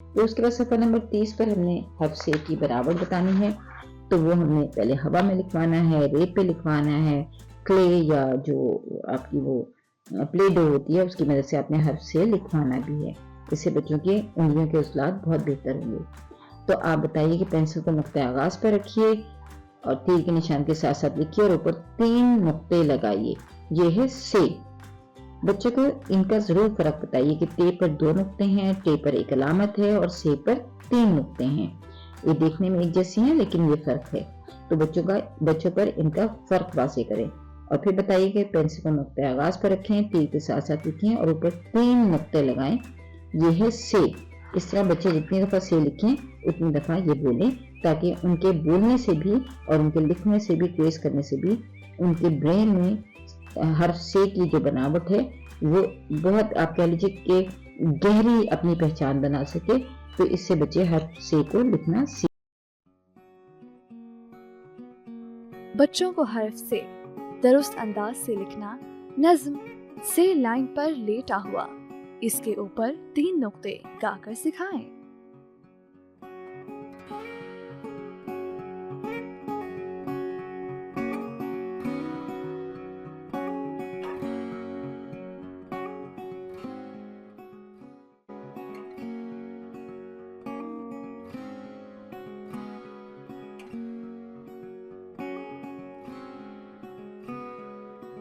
تو उसके बाद सफ़ा नंबर 30 पर हमने हर्फ से की बनावट बतानी है। तो वो हमने पहले हवा में लिखवाना है, रेत पे लिखवाना है, क्ले या जो आपकी वो प्ले डो होती है उसकी मदद से आपने हर्फ से लिखवाना भी है। इससे बच्चों के उंगलियों के उछलात बहुत बेहतर होंगे। तो आप बताइए कि पेंसिल को नुक्ते आगाज़ पर रखिए और तीर के निशान के साथ साथ लिखिए और ऊपर 3 नुक्ते लगाइए। ये है से। बच्चों को इनका जरूर फर्क बताइए कि टे पर 2 नुक्ते हैं, टे पर एक अलामत है और से पर 3 नुक्ते हैं। ये देखने में एक जैसी हैं लेकिन ये फर्क है। तो बच्चों पर इनका फर्क वाज़ेह करें और फिर बताइए कि पेंसिल को नुक्ते आगाज़ पर रखें, तीर के साथ साथ लिखें और ऊपर 3 नुक्ते लगाएं। ये है से। इस तरह बच्चे जितनी दफ़ा से लिखें उतनी दफ़ा ये बोलें, ताकि उनके बोलने से भी और उनके लिखने से भी, ट्रेस करने से भी उनके ब्रेन में हर से की जो बनावट है वो बहुत, आप कह लीजिए कि गहरी अपनी पहचान बना सके। तो इससे बच्चे हर से को लिखना सीख। बच्चों को हर्फ से दुरुस्त अंदाज से लिखना नज्म से लाइन पर लेटा हुआ, इसके ऊपर 3 नुक्ते गाकर सिखाएं।